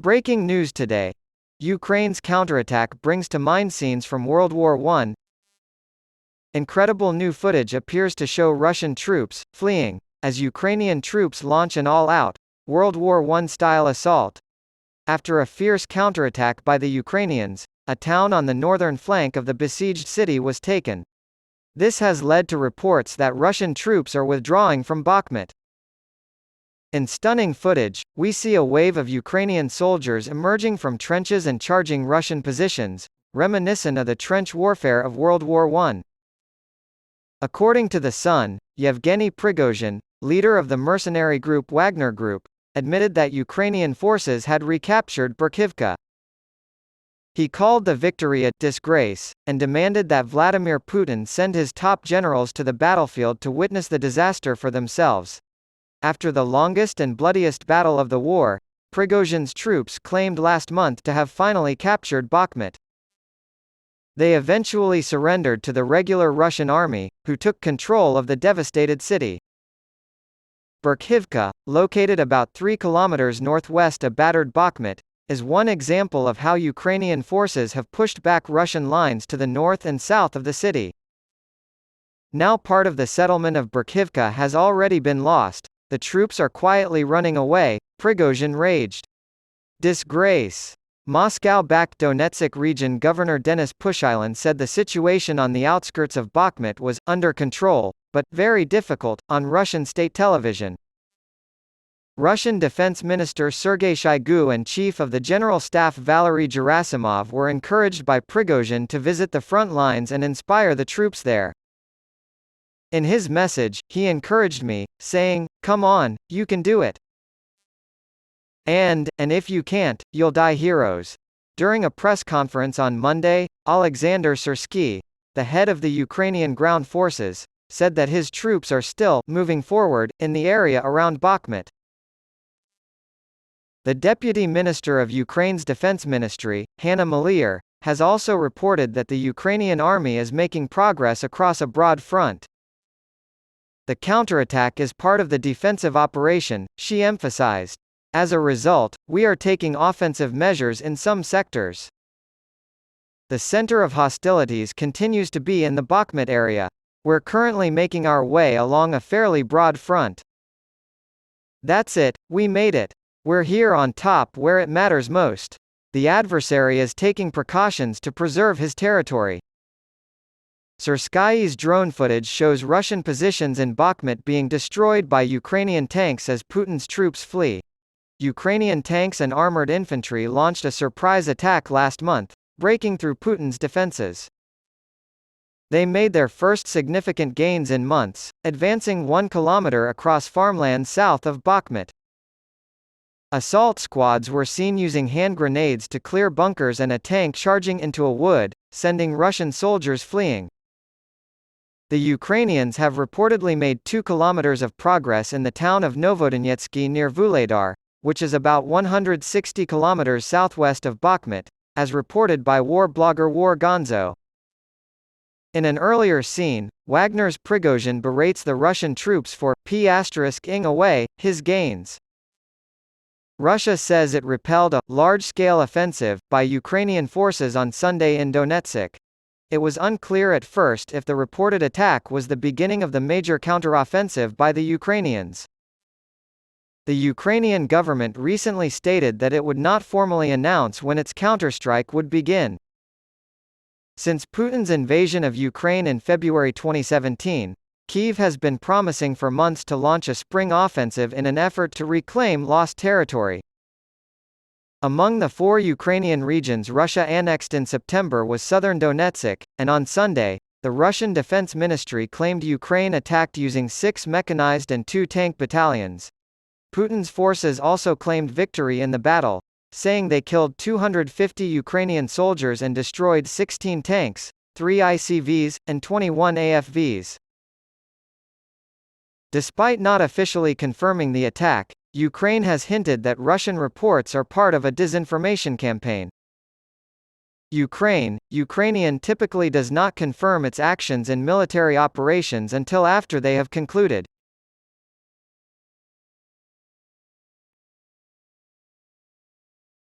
Breaking news today. Ukraine's counterattack brings to mind scenes from World War I. Incredible new footage appears to show Russian troops fleeing as Ukrainian troops launch an all-out World War I-style assault. After a fierce counterattack by the Ukrainians, a town on the northern flank of the besieged city was taken. This has led to reports that Russian troops are withdrawing from Bakhmut. In stunning footage, we see a wave of Ukrainian soldiers emerging from trenches and charging Russian positions, reminiscent of the trench warfare of World War I. According to The Sun, Yevgeny Prigozhin, leader of the mercenary group Wagner Group, admitted that Ukrainian forces had recaptured Berkivka. He called the victory a disgrace, and demanded that Vladimir Putin send his top generals to the battlefield to witness the disaster for themselves. After the longest and bloodiest battle of the war, Prigozhin's troops claimed last month to have finally captured Bakhmut. They eventually surrendered to the regular Russian army, who took control of the devastated city. Berkivka, located about 3 kilometers northwest of battered Bakhmut, is one example of how Ukrainian forces have pushed back Russian lines to the north and south of the city. Now part of the settlement of Berkivka has already been lost. The troops are quietly running away, Prigozhin raged. Disgrace. Moscow-backed Donetsk region Governor Denis Pushilin said the situation on the outskirts of Bakhmut was under control, but very difficult, on Russian state television. Russian Defense Minister Sergei Shoigu and Chief of the General Staff Valery Gerasimov were encouraged by Prigozhin to visit the front lines and inspire the troops there. In his message, he encouraged me, saying, "Come on, you can do it. And if you can't, you'll die heroes." During a press conference on Monday, Alexander Syrsky, the head of the Ukrainian ground forces, said that his troops are still moving forward in the area around Bakhmut. The Deputy Minister of Ukraine's Defense Ministry, Hanna Maliar, has also reported that the Ukrainian army is making progress across a broad front. The counterattack is part of the defensive operation, she emphasized. As a result, we are taking offensive measures in some sectors. The center of hostilities continues to be in the Bakhmut area. We're currently making our way along a fairly broad front. That's it, we made it. We're here on top where it matters most. The adversary is taking precautions to preserve his territory. Syrsky's drone footage shows Russian positions in Bakhmut being destroyed by Ukrainian tanks as Putin's troops flee. Ukrainian tanks and armored infantry launched a surprise attack last month, breaking through Putin's defenses. They made their first significant gains in months, advancing 1 kilometer across farmland south of Bakhmut. Assault squads were seen using hand grenades to clear bunkers and a tank charging into a wood, sending Russian soldiers fleeing. The Ukrainians have reportedly made 2 kilometers of progress in the town of Novodonetsky near Vuhledar, which is about 160 kilometers southwest of Bakhmut, as reported by war blogger War Gonzo. In an earlier scene, Wagner's Prigozhin berates the Russian troops for ing away his gains. Russia says it repelled a large-scale offensive by Ukrainian forces on Sunday in Donetsk. It was unclear at first if the reported attack was the beginning of the major counteroffensive by the Ukrainians. The Ukrainian government recently stated that it would not formally announce when its counterstrike would begin. Since Putin's invasion of Ukraine in February 2017, Kyiv has been promising for months to launch a spring offensive in an effort to reclaim lost territory. Among the 4 Ukrainian regions Russia annexed in September was southern Donetsk, and on Sunday, the Russian Defense Ministry claimed Ukraine attacked using 6 mechanized and 2 tank battalions. Putin's forces also claimed victory in the battle, saying they killed 250 Ukrainian soldiers and destroyed 16 tanks, 3 ICVs, and 21 AFVs. Despite not officially confirming the attack, Ukraine has hinted that Russian reports are part of a disinformation campaign. Ukrainian typically does not confirm its actions in military operations until after they have concluded.